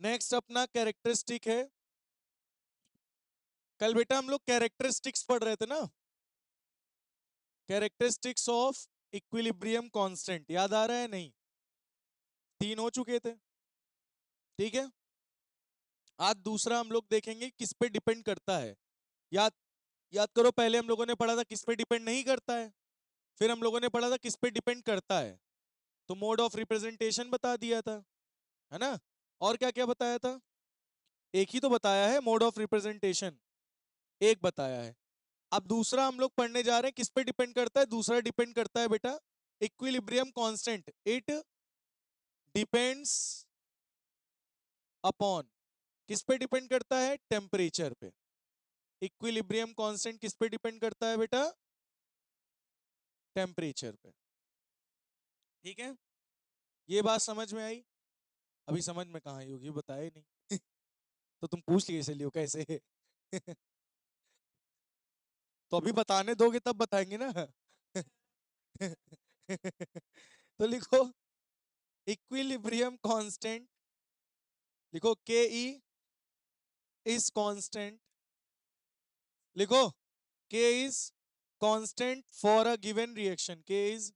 Next अपना characteristic है। कल बेटा हम लोग कैरेक्टरिस्टिक्स पढ़ रहे थे ना, कैरेक्टरिस्टिक्स ऑफ इक्विलिब्रियम कांस्टेंट, याद आ रहा है? नहीं, 3 हो चुके थे, ठीक है। आज दूसरा हम लोग देखेंगे किस पे डिपेंड करता है। याद याद करो, पहले हम लोगों ने पढ़ा था किस पे डिपेंड नहीं करता है, फिर हम लोगों ने पढ़ा था किस पे डिपेंड करता है। तो मोड ऑफ रिप्रेजेंटेशन बता दिया था, है ना। और क्या क्या बताया था? एक ही तो बताया है, मोड ऑफ रिप्रेजेंटेशन एक बताया है। अब दूसरा हम लोग पढ़ने जा रहे हैं, किस पे डिपेंड करता है? दूसरा डिपेंड करता है बेटा equilibrium constant. It depends upon, किस पे डिपेंड करता है? टेम्परेचर पे। इक्विलिब्रियम कांस्टेंट किस पे डिपेंड करता है बेटा? टेम्परेचर पे, ठीक है। ये बात समझ में आई? अभी समझ में कहाँ आई होगी, बताया ही नहीं। तो तुम पूछ लिए इसलिए कैसे? तो अभी बताने दोगे तब बताएंगे ना। तो लिखो इक्विलिब्रियम कांस्टेंट, लिखो के ई इज कांस्टेंट, लिखो के is constant for a given reaction, के इज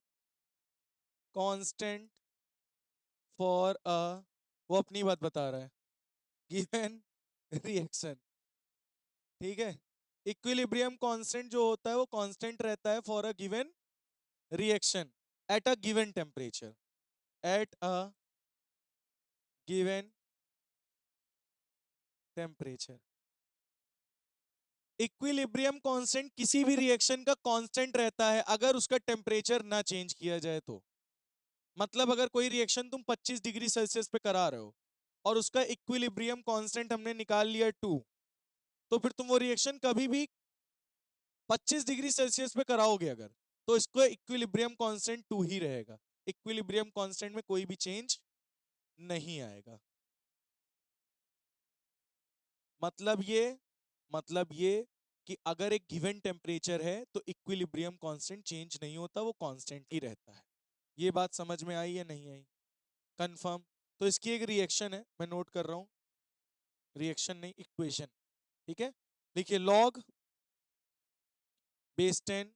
कांस्टेंट फॉर अ, वो अपनी बात बता रहा है, गिवन रिएक्शन, ठीक है। इक्विलिब्रियम कांस्टेंट जो होता है वो कांस्टेंट रहता है for a given reaction at a given temperature, at a given temperature. Equilibrium constant किसी भी रिएक्शन का कांस्टेंट रहता है अगर उसका टेम्परेचर ना चेंज किया जाए तो। मतलब अगर कोई रिएक्शन तुम 25 डिग्री सेल्सियस पे करा रहे हो और उसका इक्विलिब्रियम कांस्टेंट हमने निकाल लिया 2, तो फिर तुम वो रिएक्शन कभी भी 25 डिग्री सेल्सियस पे कराओगे अगर, तो इसको इक्विलिब्रियम कांस्टेंट 2 ही रहेगा। इक्विलिब्रियम कांस्टेंट में कोई भी चेंज नहीं आएगा। मतलब ये मतलब ये कि अगर एक गिवन टेम्परेचर है तो इक्विलिब्रियम कांस्टेंट चेंज नहीं होता, वो कांस्टेंट ही रहता है। ये बात समझ में आई या नहीं आई? कंफर्म? तो इसकी एक रिएक्शन है, मैं नोट कर रहा हूं, रिएक्शन नहीं इक्वेशन, ठीक है। देखिए log base 10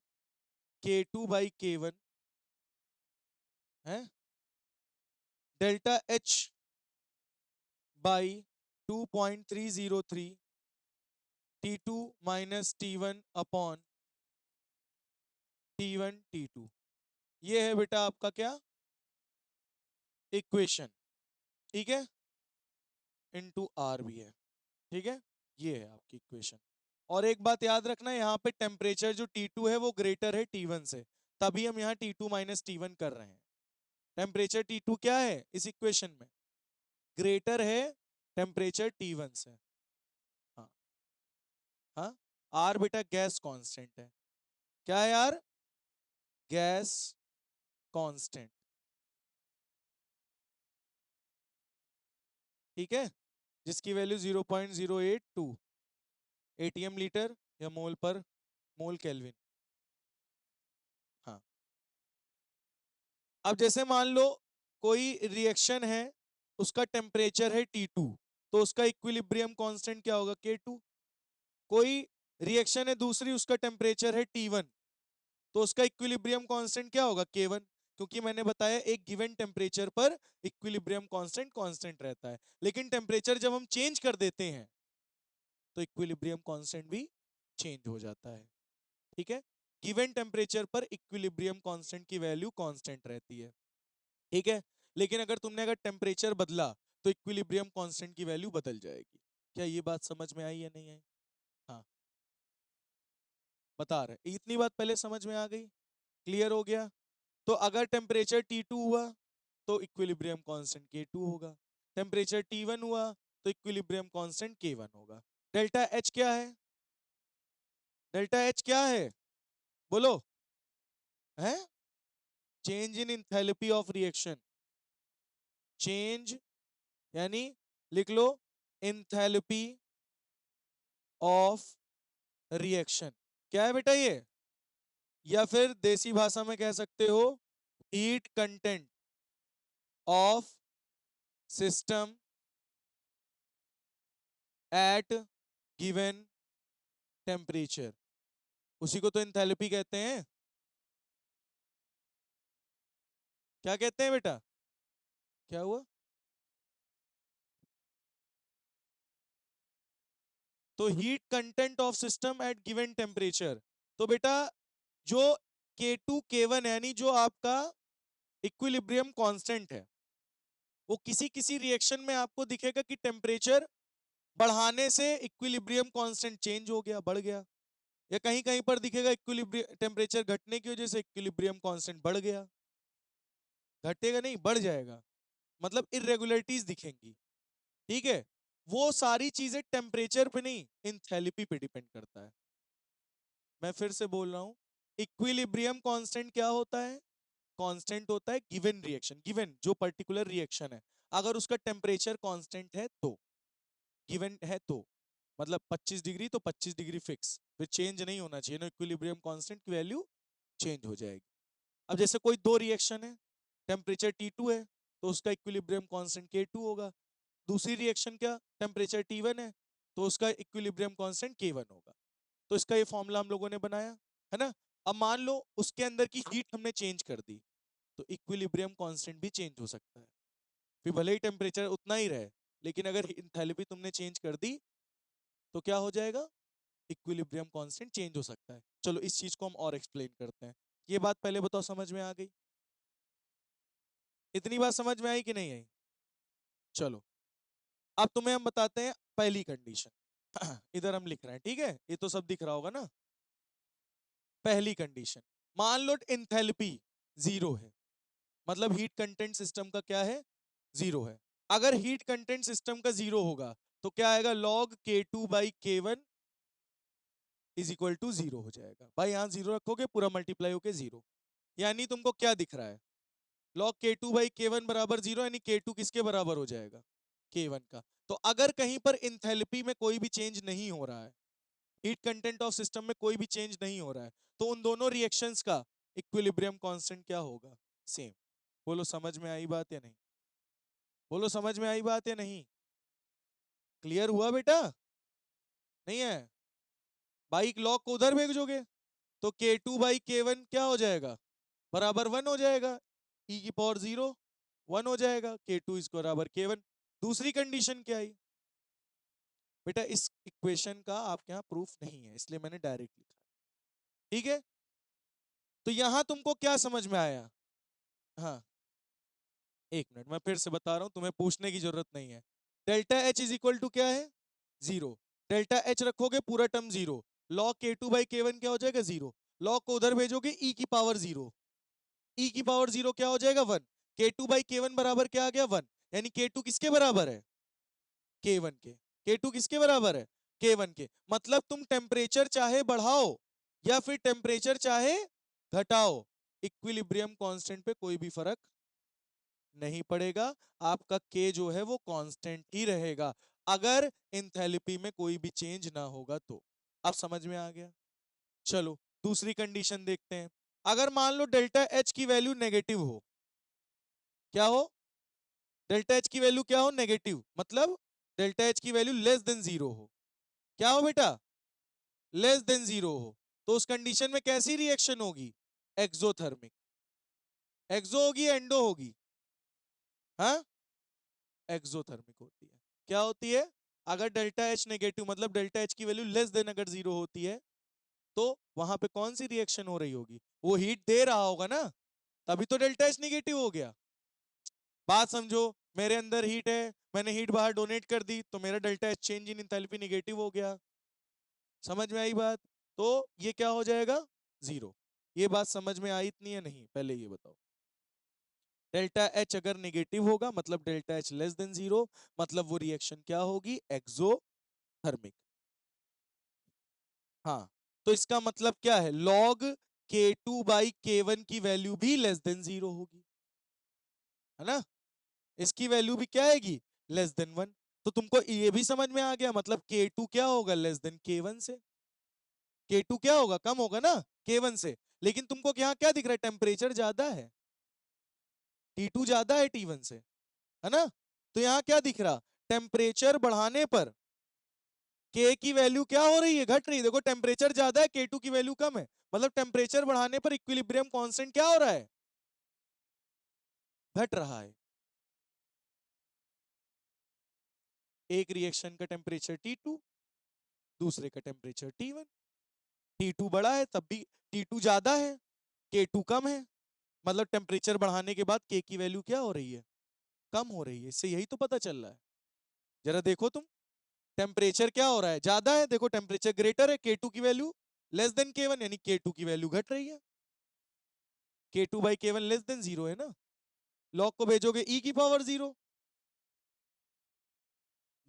K2 by K1 है delta H by 2.303 T2 minus T1 upon T1 T2। ये है बेटा आपका क्या? इक्वेशन, ठीक है। इनटू आर भी है, ठीक है। ये है आपकी इक्वेशन। और एक बात याद रखना, यहाँ पे टेम्परेचर जो T2 है वो ग्रेटर है T1 से, तभी हम यहाँ T2 माइनस T1 कर रहे हैं। टेम्परेचर T2 क्या है इस इक्वेशन में? ग्रेटर है टेम्परेचर T1 से। हाँ हाँ। आर बेटा गैस कांस्टेंट है। क्या है यार? गैस कांस्टेंट, ठीक है। जिसकी वैल्यू 0.082 एटीएम लीटर या मोल पर मोल केल्विन। हाँ। अब जैसे मान लो कोई रिएक्शन है, उसका टेम्परेचर है T2, तो उसका इक्विलिब्रियम कांस्टेंट क्या होगा? K2। कोई रिएक्शन है दूसरी, उसका टेम्परेचर है T1, तो उसका इक्विलिब्रियम कांस्टेंट क्या होगा? K1। क्योंकि मैंने बताया एक गिवन टेम्परेचर पर इक्विलिब्रियम कांस्टेंट कांस्टेंट रहता है, लेकिन टेम्परेचर जब हम चेंज कर देते हैं तो इक्विलिब्रियम कांस्टेंट भी चेंज हो जाता है, ठीक है। गिवन टेम्परेचर पर इक्विलिब्रियम कांस्टेंट की वैल्यू कांस्टेंट रहती है, ठीक है। लेकिन अगर तुमने अगर टेम्परेचर बदला तो इक्विलिब्रियम कांस्टेंट की वैल्यू बदल जाएगी। क्या ये बात समझ में आई या नहीं आई? हाँ, बता रहे, इतनी बात पहले समझ में आ गई, क्लियर हो गया। तो अगर टेम्परेचर T2 हुआ तो इक्विलिब्रियम कांस्टेंट K2 होगा, टेम्परेचर T1 हुआ तो इक्विलिब्रियम कांस्टेंट K1 होगा। डेल्टा H क्या है? डेल्टा H क्या है? बोलो। है change in enthalpy of reaction. Change यानी लिख लो इंथैल्पी ऑफ रिएक्शन। क्या है बेटा ये? या फिर देसी भाषा में कह सकते हो heat content of system eight given temperature, उसी को तो एंथैल्पी कहते हैं। क्या कहते हैं बेटा? क्या हुआ? तो heat content of system eight given temperature. तो बेटा जो K2 K1 यानी जो आपका इक्विलिब्रियम कांस्टेंट है, वो किसी किसी रिएक्शन में आपको दिखेगा कि टेम्परेचर बढ़ाने से इक्विलिब्रियम कांस्टेंट चेंज हो गया, बढ़ गया, या कहीं कहीं पर दिखेगा इक्विलिब्रियम टेम्परेचर घटने की वजह से इक्विलिब्रियम कांस्टेंट बढ़ गया। घटेगा नहीं, बढ़ जाएगा, मतलब इरेगुलरिटीज दिखेंगी। ठीक है, वो सारी चीजें टेम्परेचर पे नहीं, इंथैल्पी पे डिपेंड करता है। मैं फिर से बोल रहा हूं, इक्विलिब्रियम कांस्टेंट क्या होता है? कांस्टेंट होता है गिवन रिएक्शन, गिवन जो पर्टिकुलर रिएक्शन है, अगर उसका टेम्परेचर कांस्टेंट है तो, गिवन है तो, मतलब 25 डिग्री तो 25 डिग्री फिक्स, फिर चेंज नहीं होना चाहिए ना, इक्विलिब्रियम कांस्टेंट की वैल्यू चेंज हो जाएगी। अब जैसे कोई दो रिएक्शन है, टेम्परेचर T2 है, तो उसका इक्विलिब्रियम कांस्टेंट K2 होगा। दूसरी रिएक्शन क्या, टेम्परेचर T1 है, तो उसका इक्विलिब्रियम कांस्टेंट K1 होगा। तो इसका ये फॉर्मूला हम लोगों ने बनाया है ना। अब मान लो उसके अंदर की हीट हमने चेंज कर दी, तो इक्विलिब्रियम कांस्टेंट भी चेंज हो सकता है। फिर भले ही टेम्परेचर उतना ही रहे, लेकिन अगर इंथैल्पी तुमने चेंज कर दी तो क्या हो जाएगा, इक्विलिब्रियम कांस्टेंट चेंज हो सकता है। चलो इस चीज को हम और एक्सप्लेन करते हैं। ये बात पहले बताओ समझ में आ गई? इतनी बात समझ में आई कि नहीं आई? चलो अब तुम्हें हम बताते हैं पहली कंडीशन। इधर हम लिख रहे हैं, ठीक है, ये तो सब दिख रहा होगा ना। पहली कंडीशन, मान लो इंथैल्पी जीरो है, मतलब हीट कंटेंट सिस्टम का क्या है, जीरो है। अगर हीट कंटेंट सिस्टम का जीरो होगा तो क्या आएगा, log K2/K1 is equal to zero हो जाएगा। भाई यहां जीरो रखोगे पूरा मल्टीप्लाई होके जीरो, यानी तुमको क्या दिख रहा है, log K2/K1 बराबर जीरो, यानी K2 किसके बराबर हो जाएगा, K1 का। तो अगर कहीं पर इंथैल्पी में कोई भी चेंज नहीं हो रहा है, हीट कंटेंट ऑफ सिस्टम में कोई भी चेंज नहीं हो रहा है, तो उन दोनों रिएक्शंस का इक्विलिब्रियम कांस्टेंट क्या होगा, सेम। बोलो समझ में आई बात या नहीं? बोलो समझ में आई बात या नहीं? क्लियर हुआ बेटा? नहीं है? बाइक लॉक को उधर भेजोगे तो K2/K1 क्या हो जाएगा, बराबर वन हो जाएगा, ई की पावर जीरो, वन हो जाएगा, K2 इज बराबर K1। दूसरी कंडीशन क्या आई बेटा, इस इक्वेशन का आपके यहाँ प्रूफ नहीं है, इसलिए मैंने डायरेक्ट लिखा। ठीक है, तो यहां तुमको क्या समझ में आया? हाँ, एक मिनट मैं फिर से बता रहा हूं, तुम्हें पूछने की जरूरत नहीं है। Delta H is equal to क्या है, जीरो। डेल्टा एच रखोगे पूरा टर्म जीरो, लॉग K2/K1 क्या हो जाएगा, जीरो। लॉग को उधर भेजोगे ई की पावर जीरो, ई की पावर जीरो क्या हो जाएगा, वन। K2/K1 बराबर क्या आ गया, वन, यानी K2 किसके बराबर है, K1 के। K2 किसके बराबर है, K1 के। मतलब तुम टेम्परेचर चाहे बढ़ाओ या फिर टेम्परेचर चाहे घटाओ, इक्विलिब्रियम कांस्टेंट पे कोई भी फर्क नहीं पड़ेगा, आपका K जो है वो कांस्टेंट ही रहेगा, अगर एंथैल्पी में कोई भी चेंज ना होगा तो। अब समझ में आ गया? चलो दूसरी कंडीशन देखते हैं। अगर मान लो डेल्टा एच की वैल्यू नेगेटिव हो, क्या हो, डेल्टा एच की वैल्यू क्या हो, नेगेटिव, मतलब डेल्टा एच की वैल्यू लेस देन जीरो हो। क्या हो बेटा, लेस देन जीरो हो। तो उस कंडीशन में कैसी रिएक्शन होगी, एक्सोथर्मिक। एक्सो होगी या एंडो होगी? हाँ, एक्सोथर्मिक होती है। क्या होती है, अगर डेल्टा एच नेगेटिव, मतलब डेल्टा एच की वैल्यू लेस देन अगर जीरो होती है, तो वहां पे कौन सी रिएक्शन हो रही होगी, वो हीट दे रहा होगा ना, तभी तो डेल्टा एच नेगेटिव हो गया। बात समझो, मेरे अंदर हीट है, मैंने हीट बाहर डोनेट कर दी, तो मेरा delta H change in enthalpy negative हो गया। समझ में आई बात? तो ये क्या हो जाएगा, जीरो। ये बात समझ में आई इतनी है नहीं, पहले ये बताओ। डेल्टा एच अगर नेगेटिव होगा मतलब delta H less than zero, मतलब वो रिएक्शन क्या होगी, एक्सोथर्मिक। हाँ, तो इसका मतलब क्या है, log K2/K1 की वैल्यू भी लेस देन जीरो होगी, है ना। इसकी वैल्यू भी क्या आएगी, लेस देन वन। तो तुमको ये भी समझ में आ गया, मतलब K2 क्या होगा, लेस देन K1 से। K2 क्या होगा, कम होगा ना K1 से। लेकिन तुमको यहाँ क्या दिख रहा है, टेम्परेचर ज्यादा है, T2 ज्यादा है T1 से, है ना। तो यहाँ क्या दिख रहा, टेम्परेचर बढ़ाने पर के की वैल्यू क्या हो रही है, घट रही है। देखो टेम्परेचर ज्यादा है, K2 की वैल्यू कम है, मतलब टेम्परेचर बढ़ाने पर इक्विलिब्रियम कांस्टेंट क्या हो रहा है, घट रहा है। एक रिएक्शन का टेम्परेचर T2, दूसरे का टेम्परेचर T1। T2 बड़ा है तब भी, T2 ज्यादा है, K2 कम है, मतलब टेम्परेचर बढ़ाने के बाद K की वैल्यू क्या हो रही है, कम हो रही है। इससे यही तो पता चल रहा है। जरा देखो तुम, टेम्परेचर क्या हो रहा है, ज्यादा है, देखो टेम्परेचर ग्रेटर है, K2 की वैल्यू लेस देन K1, यानी K2 की वैल्यू घट रही है। K2 by K1 less than zero है ना, लॉग को भेजोगे e की पावर जीरो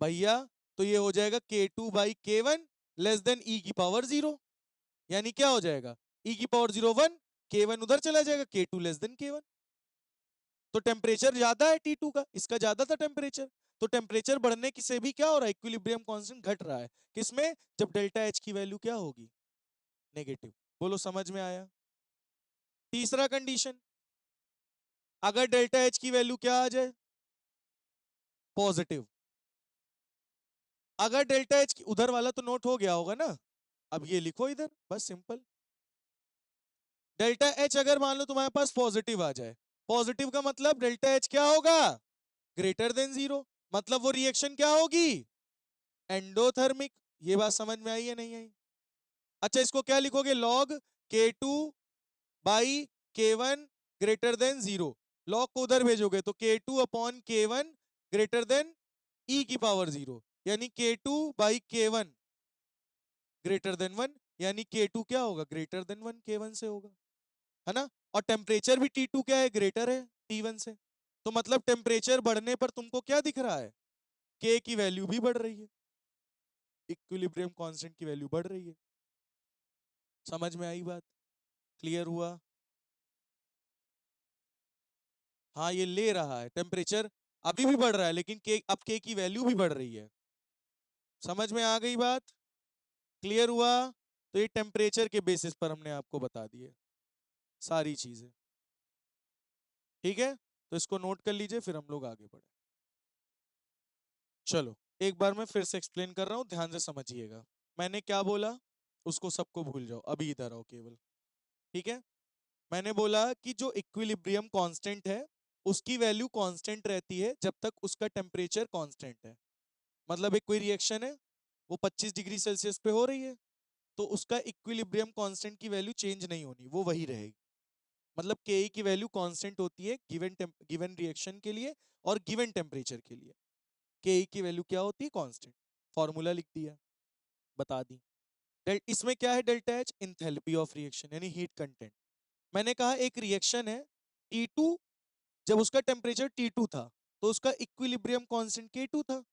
भैया, तो ये हो जाएगा K2 by K1 less than e की पावर जीरो, यानी क्या हो जाएगा, e की पावर जीरो 1, K1 उधर चला जाएगा, K2 लेस देन K1। तो टेम्परेचर ज्यादा है T2 का, इसका ज्यादा था टेम्परेचर, तो टेम्परेचर बढ़ने की से भी क्या हो रहा है, इक्विलिब्रियम कांस्टेंट घट रहा है। किसमें, जब डेल्टा एच की वैल्यू क्या होगी, नेगेटिव। बोलो समझ में आया। तीसरा कंडीशन, अगर डेल्टा एच की वैल्यू क्या आ जाए, पॉजिटिव। अगर डेल्टा एच की, उधर वाला तो नोट हो गया होगा ना, अब ये लिखो इधर, बस सिंपल। डेल्टा एच अगर मान लो तुम्हारे पास पॉजिटिव आ जाए, पॉजिटिव का मतलब डेल्टा एच क्या होगा, ग्रेटर देन जीरो, मतलब वो रिएक्शन क्या होगी, एंडोथर्मिक। ये बात समझ में आई है नहीं आई। अच्छा इसको क्या लिखोगे, log K2 by K1 greater than zero, log को उधर भेजोगे तो K2 upon K1 greater than e की पावर जीरो, यानी K2 by K1 greater than one, यानी K2 क्या होगा, ग्रेटर देन वन, K1 से होगा, है ना। और टेम्परेचर भी T2 क्या है, ग्रेटर है T1 से। तो मतलब टेम्परेचर बढ़ने पर तुमको क्या दिख रहा है, K की वैल्यू भी बढ़ रही है, इक्विलिब्रियम कांस्टेंट की वैल्यू बढ़ रही है। समझ में आई बात, क्लियर हुआ। हाँ ये ले रहा है टेम्परेचर, अभी भी बढ़ रहा है, लेकिन के अब के की वैल्यू भी बढ़ रही है। समझ में आ गई बात, क्लियर हुआ। तो ये टेम्परेचर के बेसिस पर हमने आपको बता दिए सारी चीजें, ठीक है। तो इसको नोट कर लीजिए, फिर हम लोग आगे बढ़े। चलो एक बार मैं फिर से एक्सप्लेन कर रहा हूँ, ध्यान से समझिएगा। मैंने क्या बोला उसको सबको भूल जाओ, अभी इधर आओ केवल, ठीक है। मैंने बोला कि जो इक्विलिब्रियम कांस्टेंट है उसकी वैल्यू कांस्टेंट रहती है जब तक उसका टेम्परेचर कांस्टेंट है। मतलब एक कोई रिएक्शन है, वो 25 डिग्री सेल्सियस पे हो रही है, तो उसका इक्विलिब्रियम कांस्टेंट की वैल्यू चेंज नहीं होनी, वो वही रहेगी। मतलब के की वैल्यू कांस्टेंट होती है गिवन रिएक्शन के लिए और गिवन टेम्परेचर के लिए। के की वैल्यू क्या होती है, कांस्टेंट, फॉर्मूला लिख दिया, बता दी। इसमें क्या है, delta H enthalpy of reaction यानी हीट कंटेंट। मैंने कहा एक रिएक्शन है T2, जब उसका टेम्परेचर T2 था तो उसका इक्विलिब्रियम कांस्टेंट K2 था।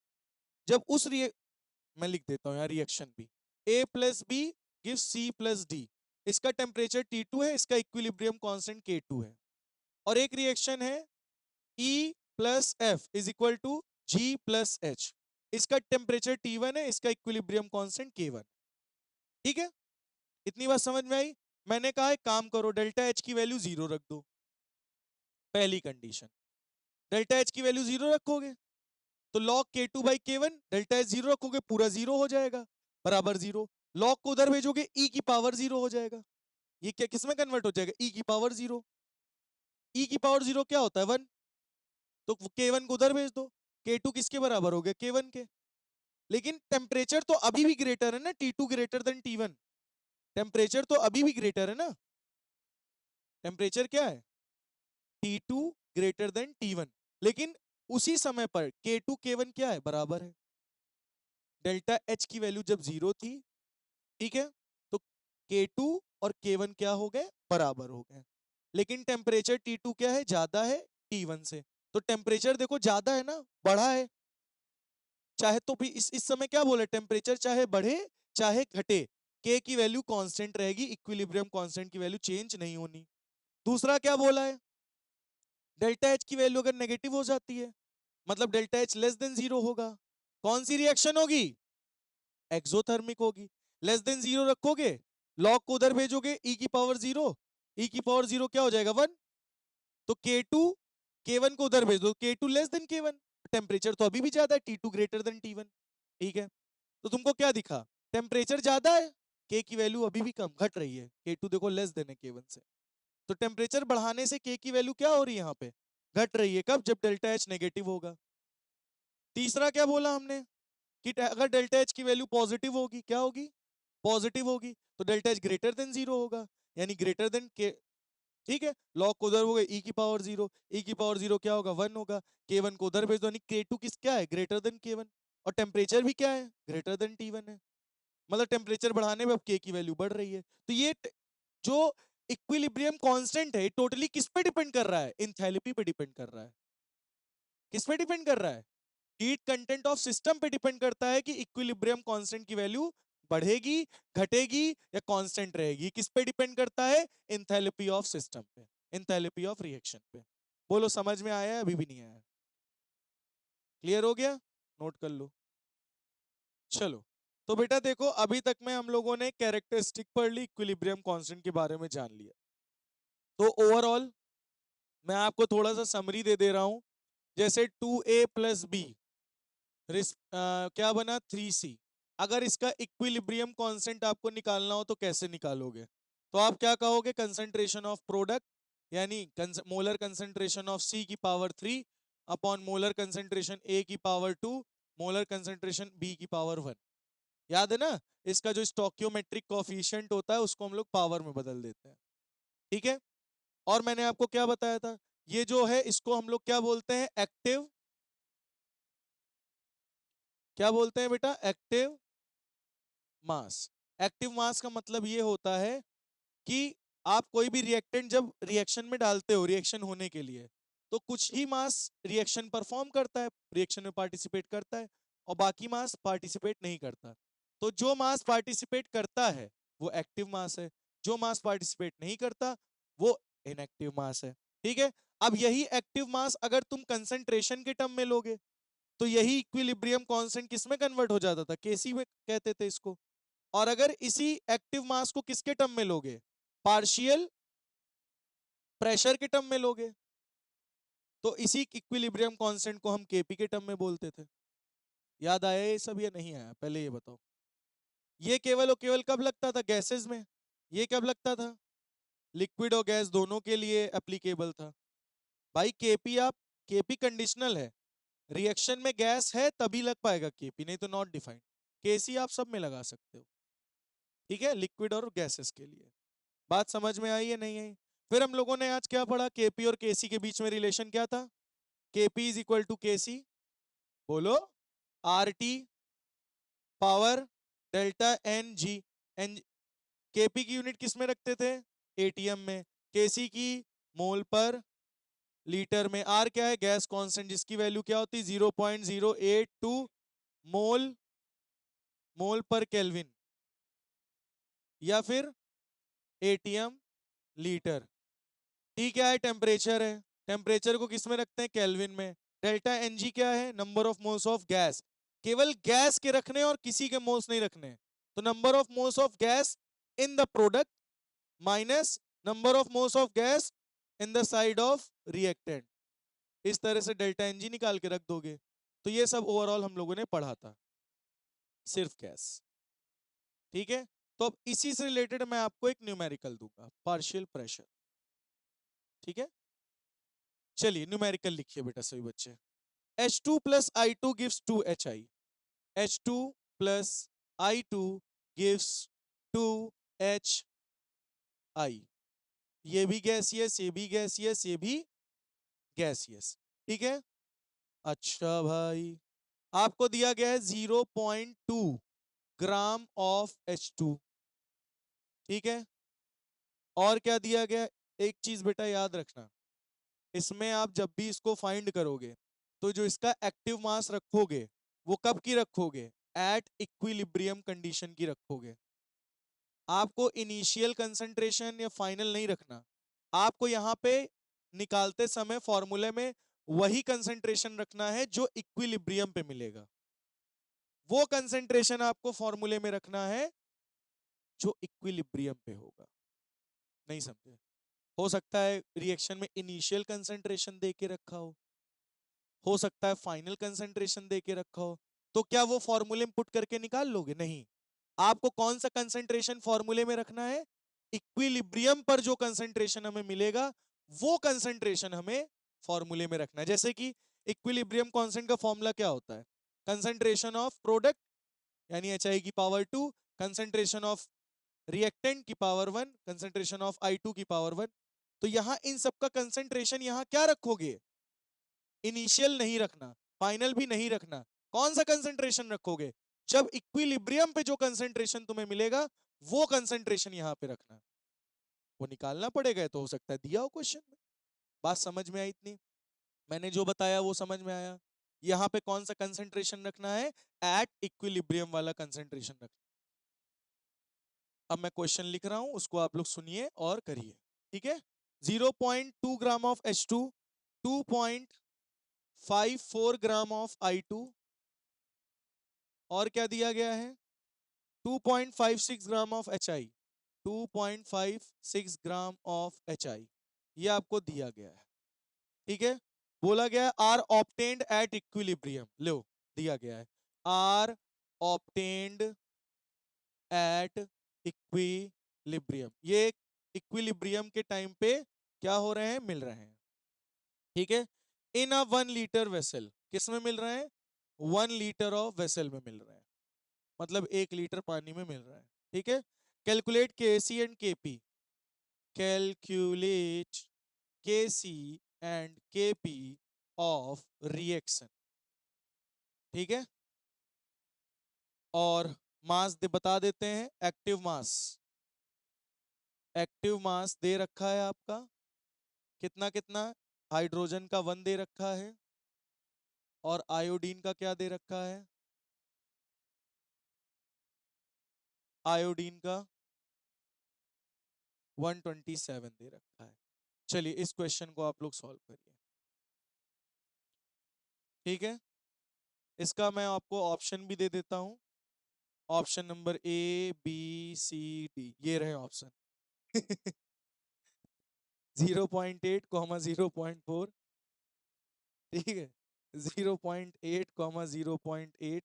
जब उस मैं लिख देता हूं यार रिएक्शन भी, A plus B give C plus D, इसका टेम्परेचर T2 है, इसका इक्विलिब्रियम कांस्टेंट K2 है। और एक रिएक्शन है E plus F is equal to G plus H, इसका टेम्परेचर T1 है, इसका इक्विलिब्रियम कांस्टेंट K1। ठीक है, इतनी बात समझ में आई। मैंने कहा एक काम करो, डेल्टा एच की वैल्यू जीरो रख दो, पहली कंडीशन। डेल्टा एच की वैल्यू जीरो रखोगे तो log K2 by K1, delta H zero रखोगे पूरा जीरो हो जाएगा, बराबर जीरो। लॉग को उधर भेजोगे e की पावर जीरो हो जाएगा, ये क्या किसमें कन्वर्ट हो जाएगा, e की पावर जीरो। e की पावर जीरो क्या होता है, वन, तो K1 को उधर भेज दो, K2 किसके बराबर हो गया, K1 के। लेकिन टेम्परेचर तो अभी भी ग्रेटर है ना, T2 greater than T1, temperature तो अभी भी ग्रेटर है ना। टेम्परेचर क्या है, T2 ग्रेटर देन T1, लेकिन उसी समय पर K2 K1 क्या है, बराबर है। डेल्टा एच की वैल्यू जब जीरो थी, ठीक है, तो K2 और K1 क्या हो गए, बराबर हो गए। लेकिन टेम्परेचर T2 क्या है, ज्यादा है T1 से, तो टेम्परेचर देखो ज्यादा है ना, बढ़ा है। चाहे तो भी इस समय क्या बोले, टेम्परेचर चाहे बढ़े चाहे घटे, के की वैल्यू कांस्टेंट रहेगी, इक्विलिब्रियम कांस्टेंट की वैल्यू चेंज नहीं होनी। दूसरा क्या बोला है, डेल्टा एच की वैल्यू अगर नेगेटिव हो जाती है, मतलब delta H less than zero होगा, कौन सी रिएक्शन होगी, एक्सोथर्मिक होगी। लेस देन जीरो रखोगे, लॉग को उधर भेजोगे ई की पावर जीरो, ई की पावर जीरो क्या हो जाएगा, वन। तो K2 K1 को उधर भेज दो, K2 less than K1, temperature तो अभी भी ज्यादा है, T2 ग्रेटर देन T1, ठीक है। तो तुमको क्या दिखा, टेम्परेचर ज्यादा है, के की वैल्यू अभी भी कम घट रही है, K2 देखो लेस देन है K1 से। तो टेम्परेचर बढ़ाने से के की वैल्यू क्या हो रही है यहाँ पे, घट रही है। कब, जब डेल्टा एच नेगेटिव होगा। तीसरा क्या बोला हमने कि अगर डेल्टा एच की वैल्यू पॉजिटिव होगी, क्या होगी, पॉजिटिव होगी, तो delta H greater than zero होगा, यानी ग्रेटर देन के। ठीक है, लॉग को उधर हो गए ई की पावर जीरो, ई की पावर जीरो क्या होगा, वन होगा, के वन को उधर भेज दो, यानी के टू किस क्या है, ग्रेटर देन के वन, और टेम्परेचर भी क्या है, ग्रेटर देन टी वन है। मतलब टेम्परेचर बढ़ाने में अब के की वैल्यू बढ़ रही है। तो ये जो इक्विलिब्रियम कांस्टेंट है टोटली किस पे डिपेंड कर रहा है, इंथैल्पी पे डिपेंड कर रहा है। किस पे डिपेंड कर रहा है, हीट कंटेंट ऑफ सिस्टम पे डिपेंड करता है कि इक्विलिब्रियम कांस्टेंट की वैल्यू बढ़ेगी, घटेगी या कांस्टेंट रहेगी। किस पे डिपेंड करता है, इंथैल्पी ऑफ सिस्टम पे, इंथैल्पी ऑफ रिएक्शन पे। बोलो समझ में आया है, अभी भी नहीं आया, क्लियर हो गया, नोट कर लो। चलो, तो बेटा देखो अभी तक में हम लोगों ने कैरेक्टरिस्टिक पढ़ ली, इक्विलिब्रियम कांस्टेंट के बारे में जान लिया। तो ओवरऑल मैं आपको थोड़ा सा समरी दे दे रहा हूं। जैसे 2a प्लस बी क्या बना 3c। अगर इसका इक्विलिब्रियम कांस्टेंट आपको निकालना हो तो कैसे निकालोगे, तो आप क्या कहोगे, कंसंट्रेशन ऑफ प्रोडक्ट यानी मोलर कंसंट्रेशन ऑफ सी की पावर 3 अपॉन मोलर कंसंट्रेशन ए की पावर 2 मोलर कंसंट्रेशन बी की पावर 1। याद है ना, इसका जो स्टोकियोमेट्रिक कोफिशिएंट होता है उसको हम लोग पावर में बदल देते हैं। ठीक है, और मैंने आपको क्या बताया था, ये जो है इसको हम लोग क्या बोलते हैं, एक्टिव, क्या बोलते हैं बेटा, एक्टिव मास। एक्टिव मास का मतलब ये होता है कि आप कोई भी रिएक्टेंट जब रिएक्शन में डालते हो रिएक्शन होने के लिए, तो कुछ ही मास रिएक्शन परफॉर्म करता है, रिएक्शन में पार्टिसिपेट करता है, और बाकी मास पार्टिसिपेट नहीं करता। तो जो मास पार्टिसिपेट करता है वो एक्टिव मास है, जो मास पार्टिसिपेट नहीं करता वो इनएक्टिव मास है। ठीक है, अब यही एक्टिव मास अगर तुम कंसंट्रेशन के टर्म में लोगे तो यही इक्विलिब्रियम कांस्टेंट किस में कन्वर्ट हो जाता था, केसी में कहते थे इसको। और अगर इसी एक्टिव मास को किसके टर्म में लोगे, पार्शियल प्रेशर के टर्म में लोगे, तो इसी इक्विलिब्रियम कांस्टेंट को हम केपी के टर्म में बोलते थे। याद आया ये सब या नहीं आया, पहले ये बताओ। ये केवल और केवल कब लगता था, गैसेस में। ये कब लगता था, लिक्विड और गैस दोनों के लिए एप्लीकेबल था। भाई केपी आप, केपी कंडीशनल है, रिएक्शन में गैस है तभी लग पाएगा केपी, नहीं तो नॉट डिफाइंड। केसी आप सब में लगा सकते हो। ठीक है, लिक्विड और गैसेस के लिए। बात समझ में आई है नहीं आई। फिर हम लोगों ने आज क्या पढ़ा, केपी और केसी के बीच में रिलेशन क्या था, KP is equal to KC, बोलो, R T power delta N G. N, KP की यूनिट किस में रखते थे, एटीएम में, केसी की मोल पर लीटर में, आर क्या है, गैस कांस्टेंट जिसकी वैल्यू क्या होती है 0.082 मोल मोल पर केल्विन, या फिर एटीएम लीटर। टी क्या है, टेम्परेचर है, टेम्परेचर को किस में रखते हैं, केल्विन में। डेल्टा एनजी क्या है, number of moles of gas, केवल गैस के रखने और किसी के मोल्स नहीं रखने, तो number of moles of gas in the product minus number of moles of gas in the side of reactant. इस तरह से डेल्टा एनजी निकाल के रख दोगे। तो ये सब ओवरऑल हम लोगों ने पढ़ा था, सिर्फ गैस। ठीक है, तो अब इसी से रिलेटेड मैं आपको एक न्यूमेरिकल दूंगा, पार्शियल प्रेशर। ठीक है, चलिए न्यूमेरिकल लिखिए बेटा सभी बच्चे। H2 plus I2 gives 2HI, H2 plus I2 gives 2HI। ये भी गैसियस, ये भी गैसियस, ये भी गैसियस। ठीक है, अच्छा भाई, आपको दिया गया है 0.2 ग्राम ऑफ H2। ठीक है, और क्या दिया गया, एक चीज बेटा याद रखना, इसमें आप जब भी इसको फाइंड करोगे तो जो इसका एक्टिव मास रखोगे वो कब की रखोगे, एट इक्विलिब्रियम कंडीशन की रखोगे। आपको इनिशियल कंसंट्रेशन या फाइनल नहीं रखना, आपको यहां पे निकालते समय फॉर्मूले में वही कंसंट्रेशन रखना है जो इक्विलिब्रियम पे मिलेगा। वो कंसंट्रेशन आपको फॉर्मूले में रखना है जो इक्विलिब्रियम पे होगा। नहीं समझे, हो सकता है रिएक्शन में इनिशियल कंसंट्रेशन दे के रखा हो सकता है फाइनल कंसंट्रेशन दे के रखा हो, तो क्या वो फॉर्मूले में पुट करके निकाल लोगे? नहीं। आपको कौन सा कंसंट्रेशन फॉर्मूले में रखना है? इक्विलिब्रियम पर जो कंसंट्रेशन हमें मिलेगा वो कंसंट्रेशन हमें फॉर्मूले में रखना है। जैसे कि इक्विलिब्रियम कांस्टेंट का फॉर्मूला क्या होता है? कंसंट्रेशन ऑफ प्रोडक्ट यानी HI की पावर 2, कंसंट्रेशन ऑफ रिएक्टेंट की पावर 1, कंसंट्रेशन ऑफ I2 की पावर 1। तो यहां इन सबका कंसंट्रेशन यहां क्या रखोगे? इनिशियल नहीं रखना, फाइनल भी नहीं रखना। कौन सा कंसंट्रेशन रखोगे? जब इक्विलिब्रियम पे जो कंसंट्रेशन तुम्हें मिलेगा वो कंसंट्रेशन यहां पे रखना। वो निकालना पड़ेगा, तो हो सकता है दिया हो क्वेश्चन में। बात समझ में आई इतनी? मैंने जो बताया वो समझ में आया? यहां पे कौन सा कंसंट्रेशन रखना है? एट इक्विलिब्रियम वाला कंसंट्रेशन रखना। अब मैं क्वेश्चन लिख रहा हूं, उसको आप लोग सुनिए और करिए, ठीक है? 0.2 gram of H2, 2.54 gram of I2, और क्या दिया गया है? 2.56 gram of HI, 2.56 gram of HI, ये आपको दिया गया है, ठीक है? बोला गया आर ऑब्टेन्ड एट इक्विलिब्रियम, लो दिया गया है आर ऑब्टेन्ड एट इक्विलिब्रियम। ये इक्विलिब्रियम के टाइम पे क्या हो रहे हैं? मिल रहे हैं, ठीक है? इन अ 1 लीटर वेसल, किस में मिल रहे हैं? 1 लीटर ऑफ वेसल में मिल रहे हैं, मतलब 1 लीटर पानी में मिल रहा है, ठीक है? Calculate KC and KP, calculate KC and KP of reaction, ठीक है? और मास बता देते हैं, एक्टिव मास, एक्टिव मास दे रखा है आपका कितना कितना? हाइड्रोजन का 1 दे रखा है, और आयोडीन का क्या दे रखा है? आयोडीन का 127 दे रखा है। चलिए इस क्वेश्चन को आप लोग सॉल्व करिए, ठीक है? इसका मैं आपको ऑप्शन भी दे देता हूं। ऑप्शन नंबर ABCD, ये रहे ऑप्शन। 0.8, 0.4, ठीक है? 0.8, 0.8,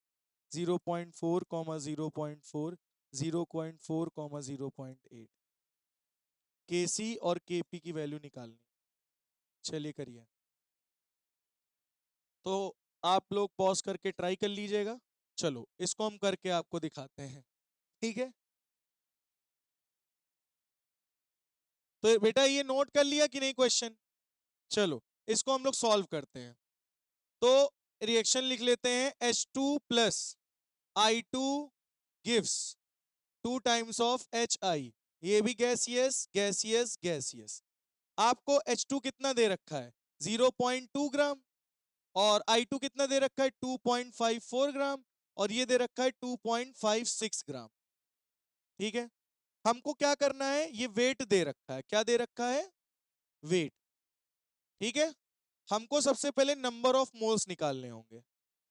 0.4, 0.4, 0.4, 0.8। KC और KP की वैल्यू निकालनी। चलिए करिए। तो आप लोग पॉज करके ट्राई कर लीजिएगा। चलो इसको हम करके आपको दिखाते हैं, ठीक है? तो बेटा ये नोट कर लिया कि नहीं क्वेश्चन? चलो इसको हम लोग सॉल्व करते हैं। तो रिएक्शन लिख लेते हैं, H2 plus I2 gives 2 times of HI। ये भी गैसियस गैसियस गैसियस। आपको H2 कितना दे रखा है? 0.2 ग्राम, और I2 कितना दे रखा है? 2.54 ग्राम, और ये दे रखा है 2.56 ग्राम, ठीक है? हमको क्या करना है? ये वेट दे रखा है, क्या दे रखा है? वेट, ठीक है? हमको सबसे पहले नंबर ऑफ मोल्स निकालने होंगे।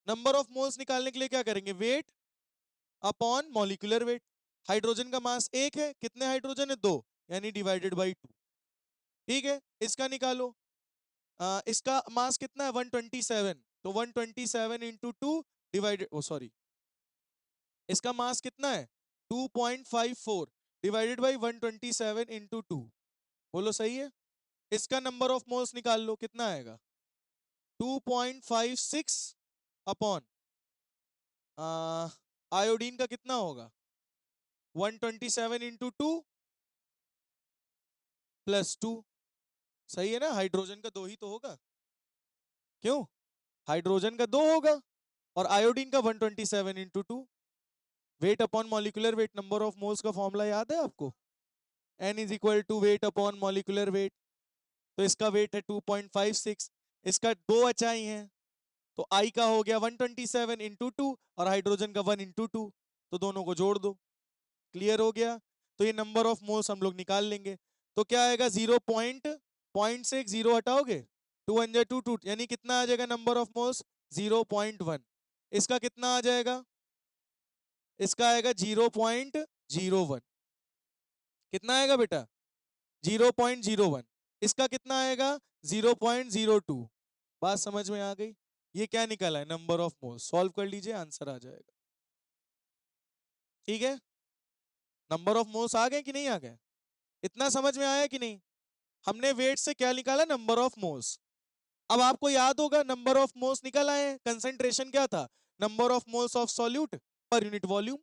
नंबर ऑफ मोल्स निकालने के लिए क्या करेंगे? Wait upon molecular wait. Hydrogen का मास 1 है, कितने हाइड्रोजन है? 2, यानी डिवाइडेड बाई 2, ठीक है? इसका निकालो। इसका मास कितना है? 127, तो 127 इंटू 2 डिवाइडेड, ओ सॉरी, इसका मास कितना है? 2.54 डिवाइडेड बाई 127 इंटू 2, बोलो सही है? इसका नंबर ऑफ मोल्स निकाल लो, कितना आएगा? 2.56 अपॉन आयोडीन का कितना होगा? 127 इंटू 2 प्लस 2, सही है ना? हाइड्रोजन का 2 ही तो होगा, क्यों? हाइड्रोजन का 2 होगा, और आयोडीन का 127 into 2। Weight upon molecular weight, number of moles का फॉर्मूला याद है आपको? N is equal to weight upon molecular weight. तो इसका वेट है 2.56, इसका 2 HI है, तो I का हो गया 127 इंटू 2, और हाइड्रोजन का 1 इंटू 2, तो दोनों को जोड़ दो, क्लियर हो गया? तो ये नंबर ऑफ मोल्स हम लोग निकाल लेंगे। तो क्या आएगा? 0.0 से एक 0 हटाओगे, 2 1 2 2, यानी कितना आ जाएगा नंबर ऑफ मोल्स? 0.1। इसका कितना आ जाएगा? इसका आएगा 0.01। कितना आएगा बेटा? 0.01। इसका कितना आएगा? 0.02। बात समझ में आ गई? ये क्या निकला है, नंबर ऑफ मोल्स। सॉल्व कर लीजिए, आंसर आ जाएगा। ठीक है, नंबर ऑफ मोल्स आ गए कि नहीं आ गए, इतना समझ में आया कि नहीं। हमने वेट से क्या निकाला, नंबर ऑफ मोल्स। अब आपको याद होगा नंबर ऑफ मोल्स निकल आए, कंसंट्रेशन क्या था, number of moles of solute per unit volume,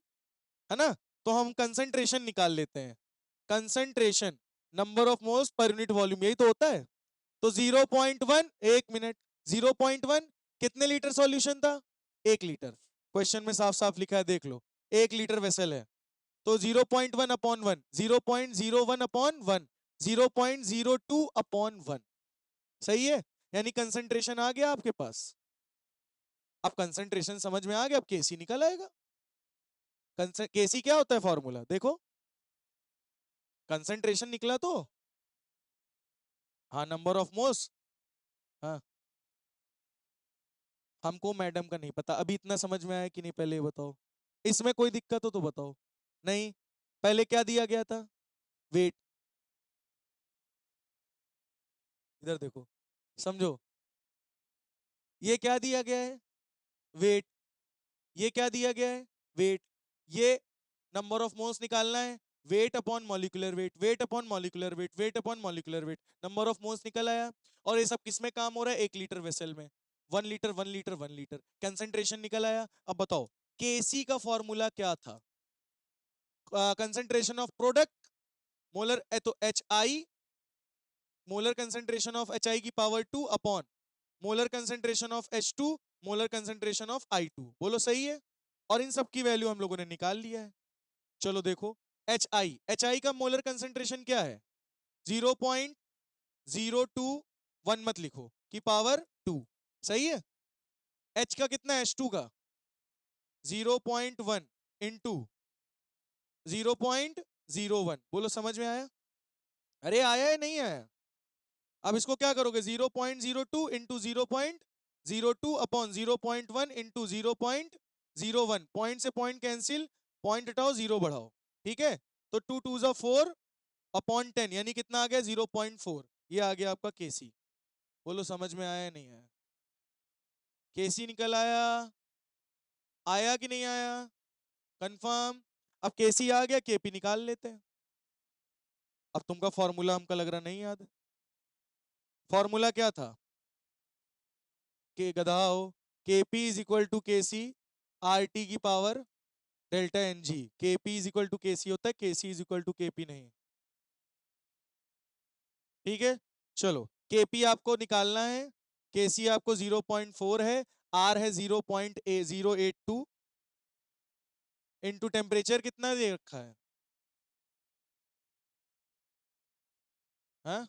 है ना। तो हम कंसंट्रेशन निकाल लेते हैं, concentration number of moles per unit volume, यही तो होता है। तो 0.1, एक मिनट, 0.1 कितने लीटर सॉल्यूशन था, 1 लीटर। क्वेश्चन में साफ साफ लिखा है, देख लो, 1 लीटर वेसल है। तो 0.1 अपॉन 1, 0.01 अपॉन 1, 0.02 अपॉन 1, सही है। यानी कंसंट्रेशन आ गया आपके पास। अब कंसंट्रेशन समझ में आ गया, अब केसी निकल आएगा। केसी क्या होता है फॉर्मूला, देखो, कंसंट्रेशन निकला तो, हाँ नंबर ऑफ मोल्स। हाँ, हमको मैडम का नहीं पता अभी, इतना समझ में आया कि नहीं, पहले ये बताओ। इसमें कोई दिक्कत हो तो बताओ। नहीं, पहले क्या दिया गया था, वेट। इधर देखो, समझो, ये क्या दिया गया है, वेट। ये क्या दिया गया है, वेट। ये नंबर ऑफ मोल्स निकालना है, wait upon molecular wait, wait upon molecular wait, wait upon molecular weight, number of moles निकल आया। और ये सब किसमें काम हो रहा है, 1 लीटर वेसल में, 1 लीटर 1 लीटर 1 लीटर, कंसंट्रेशन निकल आया। अब बताओ केसी का फॉर्मूला क्या था, कंसंट्रेशन ऑफ प्रोडक्ट, मोलर तो H I, molar concentration of H I की power 2 upon molar concentration of H2, molar concentration of I2, बोलो सही है। और इन सब की वैल्यू हम लोगों ने निकाल लिया है। चलो देखो, एच आई का मोलर कंसंट्रेशन क्या है, 0.021 मत लिखो, की पावर 2, सही है। H का कितना है, H2 का 0.1 इंटू 0.01, बोलो समझ में आया, अरे आया है नहीं आया। अब इसको क्या करोगे, 0.02 इंटू 0.02 अपॉन 0.1 इंटू 0.01, पॉइंट से पॉइंट कैंसिल, पॉइंट हटाओ, जीरो बढ़ाओ, ठीक है। तो 2 2 4 अपॉन 10, यानी कितना आ गया, 0.4। ये आ गया आपका केसी। बोलो समझ में आया नहीं आया, केसी निकल आया, आया कि नहीं आया, कंफर्म। अब केसी आ गया, केपी निकाल लेते हैं। अब तुमका फॉर्मूला हमका लग रहा नहीं याद, फॉर्मूला क्या था, के गधा हो, के पी इज इक्वल टू के सी आर टी की पावर डेल्टा एन जी। के पी इज इक्वल टू के सी होता है, के सी इज इक्वल टू के पी नहीं, ठीक है। चलो, के पी आपको निकालना है, के सी आपको 0.4 है, आर है 0.082, इंटू टेम्परेचर कितना दे रखा है, हाँ,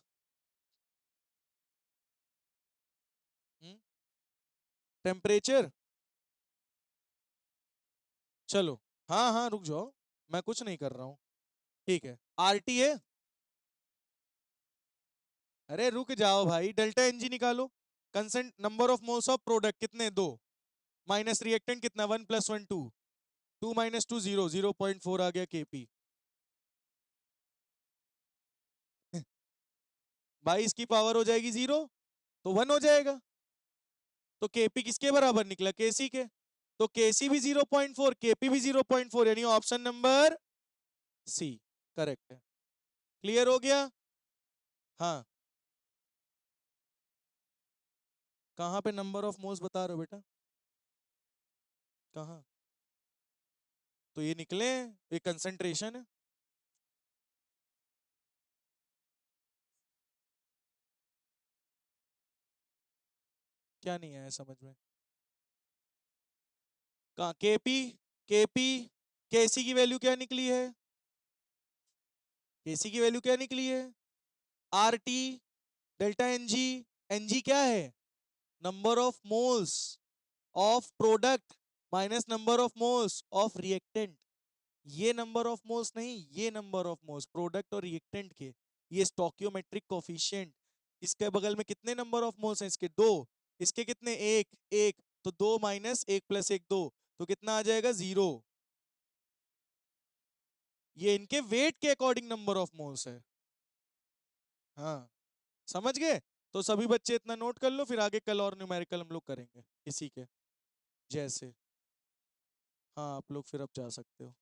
टेम्परेचर, चलो, हाँ हाँ रुक जाओ, मैं कुछ नहीं कर रहा हूँ, ठीक है। आर टी है, अरे रुक जाओ भाई, डेल्टा एन जी निकालो। Consent number of moles of product कितने, दो, माइनस रिएक्टेंट कितना, 1 + 1 2, 2 - 2 0, 0.4 आ गया केपी। भाई इसकी पावर हो जाएगी 0, तो 1 हो जाएगा। तो केपी किसके बराबर निकला, केसी के। तो केसी भी 0.4, केपी भी 0.4, यानी ऑप्शन नंबर सी करेक्ट है। क्लियर हो गया, हाँ। कहाँ पे नंबर ऑफ मोल्स बता रहे हो बेटा, कहाँ, तो ये निकले, ये कंसंट्रेशन है। क्या नहीं आया समझ में, कहाँ केपी, केपी, केसी की वैल्यू क्या निकली है, केसी की वैल्यू क्या निकली है, R T delta NG, NG क्या है, number of moles of product minus number of moles of reactant. ये नंबर ऑफ मोल्स नहीं, ये नंबर ऑफ मोल्स प्रोडक्ट और रिएक्टेंट के, ये स्टोकियोमेट्रिक कोफिशिएंट। इसके बगल में कितने नंबर ऑफ मोल्स हैं, इसके दो, इसके कितने, एक एक, तो 2 - 1 + 1 2, तो कितना आ जाएगा, 0। ये इनके वेट के अकॉर्डिंग नंबर ऑफ मोल्स है, हाँ, समझ गए। तो सभी बच्चे इतना नोट कर लो, फिर आगे कल और न्यूमेरिकल हम लोग करेंगे इसी के जैसे। हाँ आप लोग फिर अब जा सकते हो।